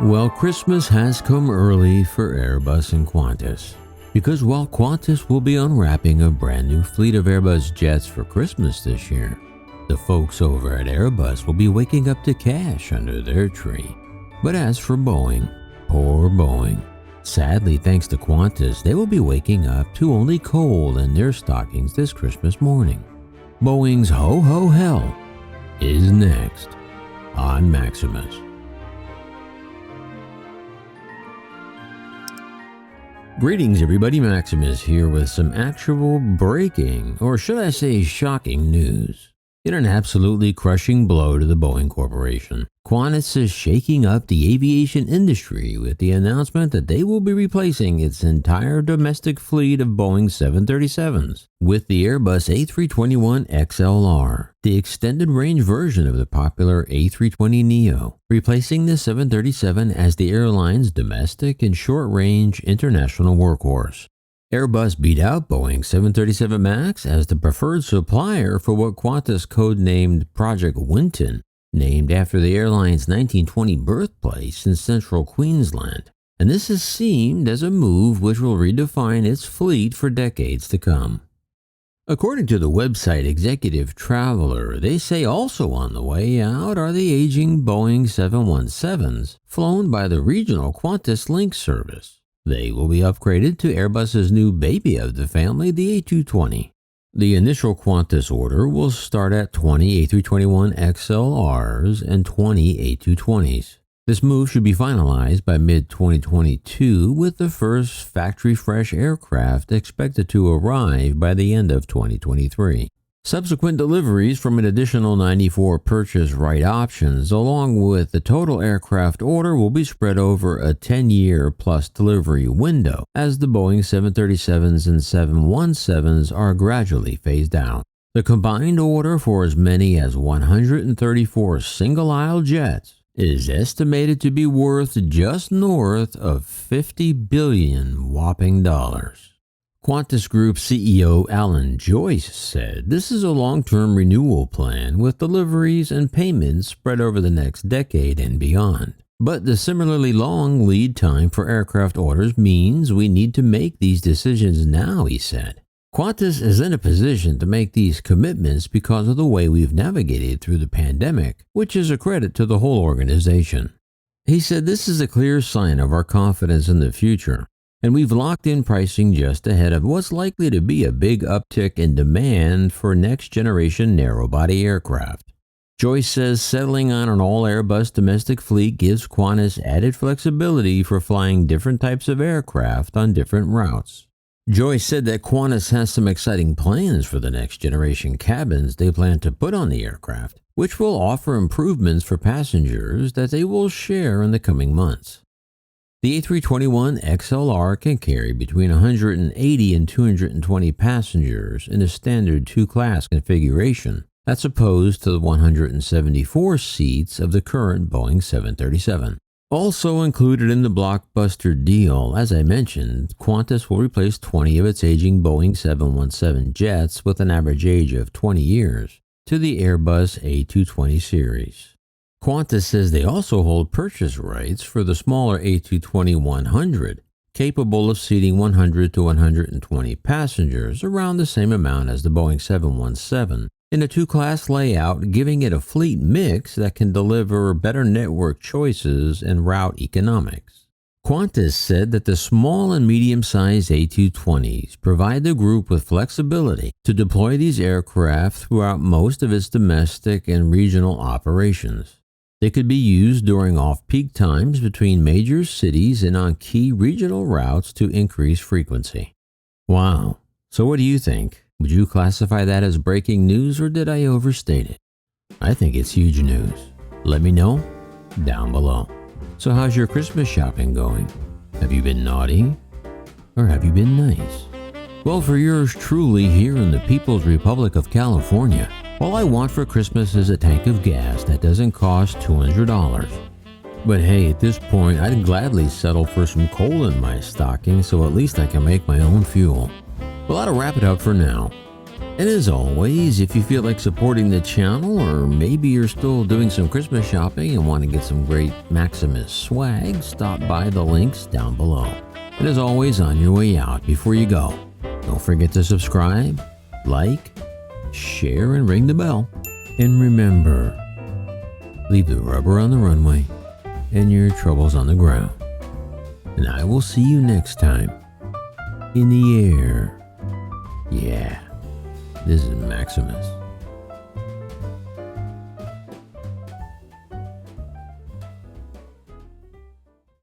Well, Christmas has come early for Airbus and Qantas, because while Qantas will be unwrapping a brand new fleet of Airbus jets for Christmas this year, the folks over at Airbus will be waking up to cash under their tree. But as for Boeing, poor Boeing, sadly thanks to Qantas, they will be waking up to only coal in their stockings this Christmas morning. Boeing's ho-ho hell is next on Maximus. Greetings everybody, Maximus here with some actual breaking, or should I say shocking news. In an absolutely crushing blow to the Boeing Corporation, Qantas is shaking up the aviation industry with the announcement that they will be replacing its entire domestic fleet of Boeing 737s with the Airbus A321XLR, the extended range version of the popular A320neo, replacing the 737 as the airline's domestic and short-range international workhorse. Airbus beat out Boeing 737 MAX as the preferred supplier for what Qantas codenamed Project Winton, named after the airline's 1920 birthplace in central Queensland. And this is seen as a move which will redefine its fleet for decades to come. According to the website Executive Traveler, they say also on the way out are the aging Boeing 717s flown by the regional Qantas Link service. They will be upgraded to Airbus's new baby of the family, the A220. The initial Qantas order will start at 20 A321XLRs and 20 A220s. This move should be finalized by mid-2022, with the first factory-fresh aircraft expected to arrive by the end of 2023. Subsequent deliveries from an additional 94 purchase right options, along with the total aircraft order, will be spread over a 10-year plus delivery window as the Boeing 737s and 717s are gradually phased out. The combined order for as many as 134 single-aisle jets is estimated to be worth just north of $50 billion whopping dollars. Qantas Group CEO Alan Joyce said this is a long-term renewal plan with deliveries and payments spread over the next decade and beyond. But the similarly long lead time for aircraft orders means we need to make these decisions now, he said. Qantas is in a position to make these commitments because of the way we've navigated through the pandemic, which is a credit to the whole organization. He said this is a clear sign of our confidence in the future, and we've locked in pricing just ahead of what's likely to be a big uptick in demand for next-generation narrow-body aircraft. Joyce says settling on an all-Airbus domestic fleet gives Qantas added flexibility for flying different types of aircraft on different routes. Joyce said that Qantas has some exciting plans for the next-generation cabins they plan to put on the aircraft, which will offer improvements for passengers that they will share in the coming months. The A321XLR can carry between 180 and 220 passengers in a standard two-class configuration. That's opposed to the 174 seats of the current Boeing 737. Also included in the blockbuster deal, as I mentioned, Qantas will replace 20 of its aging Boeing 717 jets with an average age of 20 years to the Airbus A220 series. Qantas says they also hold purchase rights for the smaller A220-100, capable of seating 100 to 120 passengers, around the same amount as the Boeing 717, in a two-class layout, giving it a fleet mix that can deliver better network choices and route economics. Qantas said that the small and medium-sized A220s provide the group with flexibility to deploy these aircraft throughout most of its domestic and regional operations. They could be used during off-peak times between major cities and on key regional routes to increase frequency. Wow. So what do you think? Would you classify that as breaking news, or did I overstate it? I think it's huge news. Let me know down below. So how's your Christmas shopping going? Have you been naughty? Or have you been nice? Well, for yours truly here in the People's Republic of California, All I want for Christmas is a tank of gas that doesn't cost $200. But hey, at this point, I'd gladly settle for some coal in my stocking so at least I can make my own fuel. Well, that'll wrap it up for now. And as always, if you feel like supporting the channel, or maybe you're still doing some Christmas shopping and want to get some great Maximus swag, stop by the links down below. And as always, on your way out, before you go, don't forget to subscribe, like, share, and ring the bell. And remember, leave the rubber on the runway and your troubles on the ground. And I will see you next time in the air. Yeah, this is Maximus.